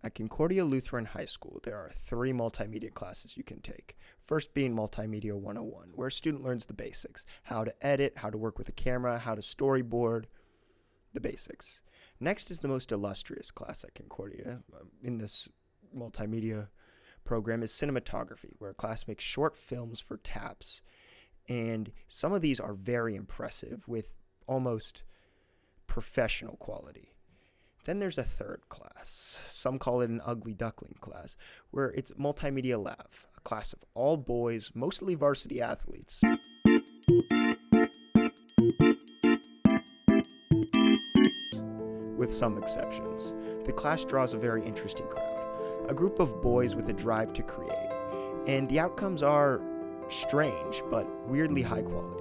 At Concordia Lutheran High School, there are 3 multimedia classes you can take. First being Multimedia 101, where a student learns the basics: how to edit, how to work with a camera, how to storyboard, the basics. Next is the most illustrious class at Concordia in this multimedia program is cinematography, where a class makes short films for TAPPS. And some of these are very impressive with almost professional quality. Then there's a third class. Some call it an ugly duckling class, where it's Multimedia LAV, a class of all boys, mostly varsity athletes. With some exceptions. The class draws a very interesting crowd, a group of boys with a drive to create, and the outcomes are strange but weirdly high quality.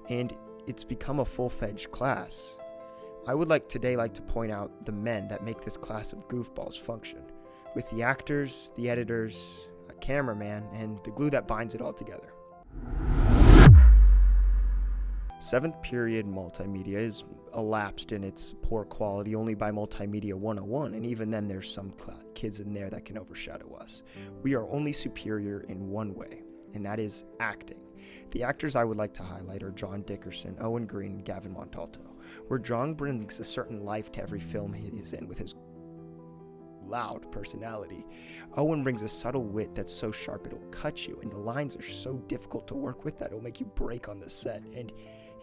And it's become a full-fledged class. I would like to point out the men that make this class of goofballs function, with the actors, the editors, a cameraman, and the glue that binds it all together. 7th period multimedia is elapsed in its poor quality only by Multimedia 101, and even then there's some kids in there that can overshadow us. We are only superior in one way, and that is acting. The actors I would like to highlight are John Dickerson, Owen Green, and Gavin Montalto, where John brings a certain life to every film he is in with his loud personality. Owen brings a subtle wit that's so sharp it'll cut you, and the lines are so difficult to work with that it'll make you break on the set, and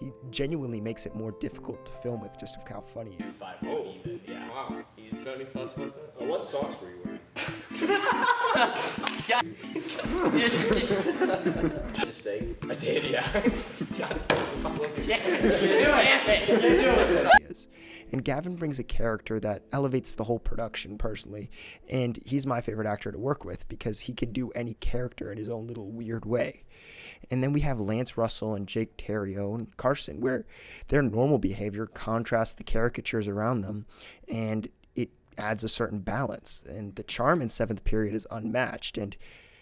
he genuinely makes it more difficult to film with just of how funny he is. Oh, yeah. Wow. He's got any thoughts about that? What socks were you wearing? Mistake. I did, yeah. And Gavin brings a character that elevates the whole production personally, and he's my favorite actor to work with because he can do any character in his own little weird way. And then we have Lance Russell and Jake Terrio and Carson, where their normal behavior contrasts the caricatures around them, and it adds a certain balance. And the charm in 7th period is unmatched, and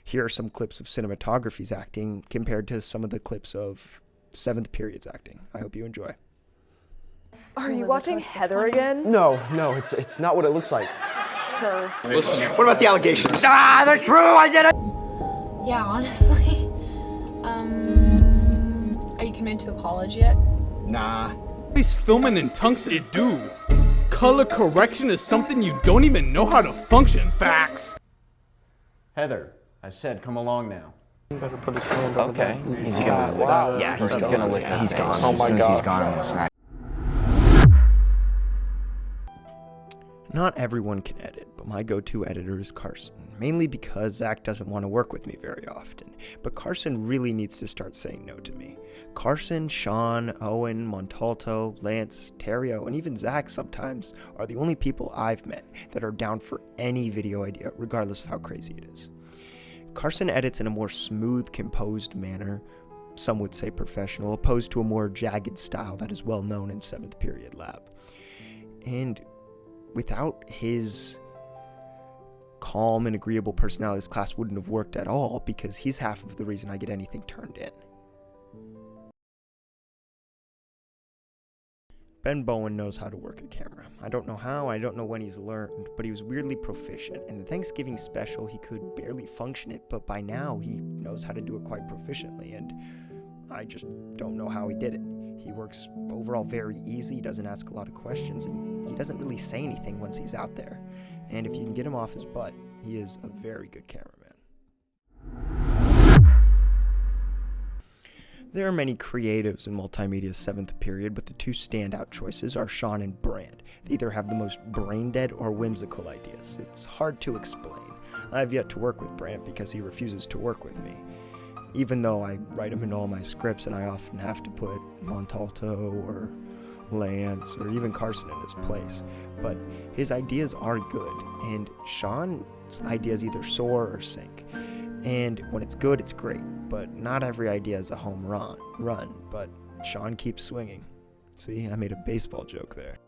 here are some clips of cinematography's acting compared to some of the clips of 7th period's acting. I hope you enjoy. Are you watching Heather again? No, it's not what it looks like. Sure. What about the allegations? Ah, they're true, I did it! Yeah, honestly. Are you committed to a college yet? Nah. He's filming in tungsten. Do. Color correction is something you don't even know how to function. Facts. Heather, I said come along now. Better put his hand over there. Okay. He's gonna lick. Yeah, he's gonna lick. He's gone. Oh As my soon as he's gosh. gone, I'm gonna snap. Not everyone can edit, but my go-to editor is Carson, mainly because Zach doesn't want to work with me very often, but Carson really needs to start saying no to me. Carson, Sean, Owen, Montalto, Lance, Terrio, and even Zach sometimes are the only people I've met that are down for any video idea, regardless of how crazy it is. Carson edits in a more smooth, composed manner, some would say professional, opposed to a more jagged style that is well known in 7th period lab. And without his calm and agreeable personality, this class wouldn't have worked at all, because he's half of the reason I get anything turned in. Ben Bowen knows how to work a camera. I don't know how, I don't know when he's learned, but he was weirdly proficient. In the Thanksgiving special, he could barely function it, but by now he knows how to do it quite proficiently, and I just don't know how he did it. He works overall very easy, he doesn't ask a lot of questions, and he doesn't really say anything once he's out there. And if you can get him off his butt, he is a very good cameraman. There are many creatives in Multimedia's 7th period, but the 2 standout choices are Sean and Brand. They either have the most brain-dead or whimsical ideas. It's hard to explain. I have yet to work with Brand because he refuses to work with me, even though I write him in all my scripts and I often have to put Montalto or Lance or even Carson in his place. But his ideas are good, and Sean's ideas either soar or sink. And when it's good, it's great, but not every idea is a home run, but Sean keeps swinging. See, I made a baseball joke there.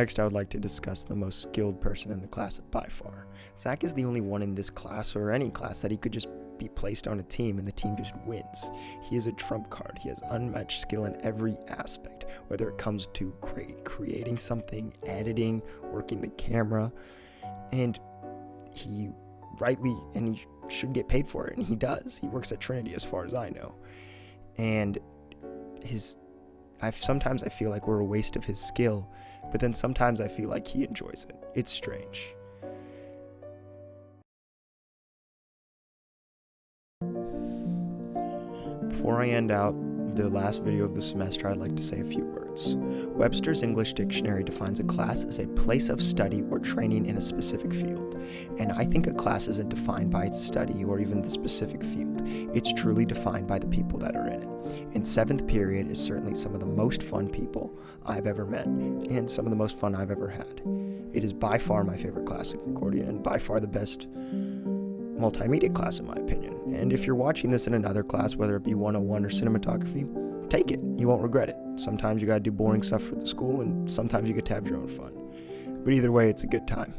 Next, I would like to discuss the most skilled person in the class by far. Zach is the only one in this class, or any class, that he could just be placed on a team and the team just wins. He is a trump card. He has unmatched skill in every aspect, whether it comes to creating something, editing, working the camera, and he should get paid for it, and he does. He works at Trinity as far as I know. And sometimes I feel like we're a waste of his skill, but then sometimes I feel like he enjoys it. It's strange. Before I end out the last video of the semester, I'd like to say a few words. Webster's English Dictionary defines a class as a place of study or training in a specific field. And I think a class isn't defined by its study or even the specific field. It's truly defined by the people that are in it. And 7th period is certainly some of the most fun people I've ever met, and some of the most fun I've ever had. It is by far my favorite class in Concordia, and by far the best multimedia class in my opinion. And if you're watching this in another class, whether it be 101 or cinematography, take it. You won't regret it. Sometimes you gotta do boring stuff for the school, and sometimes you get to have your own fun. But either way, it's a good time.